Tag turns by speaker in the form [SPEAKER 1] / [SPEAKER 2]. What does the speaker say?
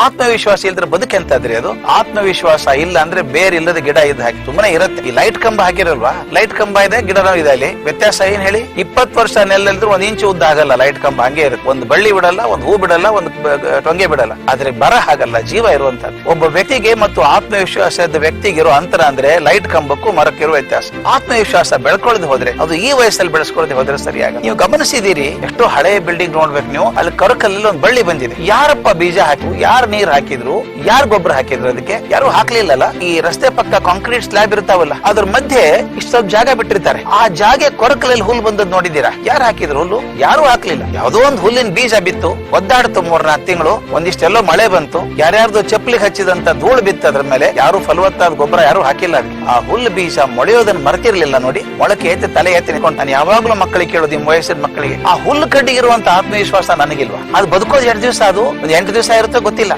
[SPEAKER 1] ಆತ್ಮವಿಶ್ವಾಸ ಇಲ್ದ್ರೆ ಬದುಕೆಂತಾದ್ರಿ ಅದು? ಆತ್ಮವಿಶ್ವಾಸ ಇಲ್ಲ ಅಂದ್ರೆ ಬೇರೆ ಇಲ್ಲದ ಗಿಡ ಇದ್ದ ಹಾಕಿ ಸುಮ್ಮನೆ ಇರುತ್ತೆ. ಈ ಲೈಟ್ ಕಂಬ ಹಾಕಿರಲ್ವಾ, ಲೈಟ್ ಕಂಬ ಇದೆ, ಗಿಡನೂ ಇದೆ, ಅಲ್ಲಿ ವ್ಯತ್ಯಾಸ ಏನ್ ಹೇಳಿ? 20 ವರ್ಷ ನೆಲ್ಲಿದ್ರು 1 ಇಂಚು ಉದ್ದ ಆಗಲ್ಲ, ಲೈಟ್ ಕಂಬ ಹಂಗೆ ಇರುತ್ತೆ. ಒಂದು ಬಳ್ಳಿ ಬಿಡಲ್ಲ, ಒಂದು ಹೂ ಬಿಡಲ್ಲ, ಒಂದು ಟೊಂಗೆ ಬಿಡಲ್ಲ. ಆದ್ರೆ ಬರ ಹಾಗಲ್ಲ, ಜೀವ ಇರುವಂತದ್ದು. ಒಬ್ಬ ವ್ಯಕ್ತಿಗೆ ಮತ್ತು ಆತ್ಮವಿಶ್ವಾಸದ ವ್ಯಕ್ತಿಗಿರೋ ಅಂತರ ಅಂದ್ರೆ ಲೈಟ್ ಕಂಬಕ್ಕೂ ಮರಕ್ಕಿರೋ ವ್ಯತ್ಯಾಸ. ಆತ್ಮವಿಶ್ವಾಸ ಬೆಳ್ಕೊಳ್ಳದೆ ಹೋದ್ರೆ, ಅದು ಈ ವಯಸ್ಸಲ್ಲಿ ಬೆಳೆಸ್ಕೊಳ್ಳದೆ ಹೋದ್ರೆ ಸರಿಯಾಗ. ನೀವು ಗಮನಿಸಿದೀರಿ, ಎಷ್ಟೋ ಹಳೆ ಬಿಲ್ಡಿಂಗ್ ನೋಡ್ಬೇಕು ನೀವು, ಅಲ್ಲಿ ಕರಕಲ್ಲಿ ಒಂದು ಬಳ್ಳಿ ಬಂದಿದೆ. ಯಾರಪ್ಪ ಬೀಜ ಹಾಕಿ, ಯಾರು ನೀರ್ ಹಾಕಿದ್ರು, ಯಾರು ಗೊಬ್ಬರ ಹಾಕಿದ್ರು? ಅದಕ್ಕೆ ಯಾರು ಹಾಕ್ಲಿಲ್ಲಲ್ಲ. ಈ ರಸ್ತೆ ಪಕ್ಕ ಕಾಂಕ್ರೀಟ್ ಸ್ಲ್ಯಾಬ್ ಇರ್ತಾವಲ್ಲ, ಅದ್ರ ಮಧ್ಯೆ ಇಷ್ಟು ಸ್ವಲ್ಪ ಜಾಗ ಬಿಟ್ಟಿರ್ತಾರೆ. ಆ ಜಾಗ ಕೊರಕಲಲ್ಲಿ ಹುಲ್ ಬಂದದ್ ನೋಡಿದೀರಾ? ಯಾರು ಹಾಕಿದ್ರು ಹುಲ್ಲು? ಯಾರು ಹಾಕ್ಲಿಲ್ಲ. ಯಾವ್ದೋ ಒಂದು ಹುಲ್ಲಿನ ಬೀಜ ಬಿತ್ತು, ಒದ್ದಾಡ್ತು 3-4 ತಿಂಗಳು, ಒಂದಿಷ್ಟೆಲ್ಲೋ ಮಳೆ ಬಂತು, ಯಾರ್ಯಾರ್ದು ಚಪ್ಪಲಿಗೆ ಹಚ್ಚಿದಂತ ಧೂಳು ಬಿತ್ತು ಅದ್ರ ಮೇಲೆ, ಯಾರು ಫಲವತ್ತಾದ ಗೊಬ್ಬರ ಯಾರು ಹಾಕಿಲ್ಲ. ಆ ಹುಲ್ಲು ಬೀಜ ಮೊಳೆಯೋದನ್ನ ಮರ್ತಿರ್ಲಿಲ್ಲ ನೋಡಿ. ಮೊಳಕೆ ಎತ್ತಿ ತಲೆ ಎತ್ತಿ ನಿಂತ್ಕೊಂಡು ನಾನು ಯಾವಾಗ್ಲೂ ಮಕ್ಕಳಿಗೆ ಕೇಳೋದು, ನಿಮ್ಮ ವಯಸ್ಸಿನ ಮಕ್ಕಳಿಗೆ, ಆ ಹುಲ್ಲು ಕಡ್ಡಿಗಿರುವಂತ ಆತ್ಮವಿಶ್ವಾಸ ನನಗಿಲ್ವಾ? ಅದು ಬದುಕೋದು 2 ದಿವಸ, ಅದು 8 ದಿವಸ ಇರುತ್ತೋ ಗೊತ್ತಿಲ್ಲ.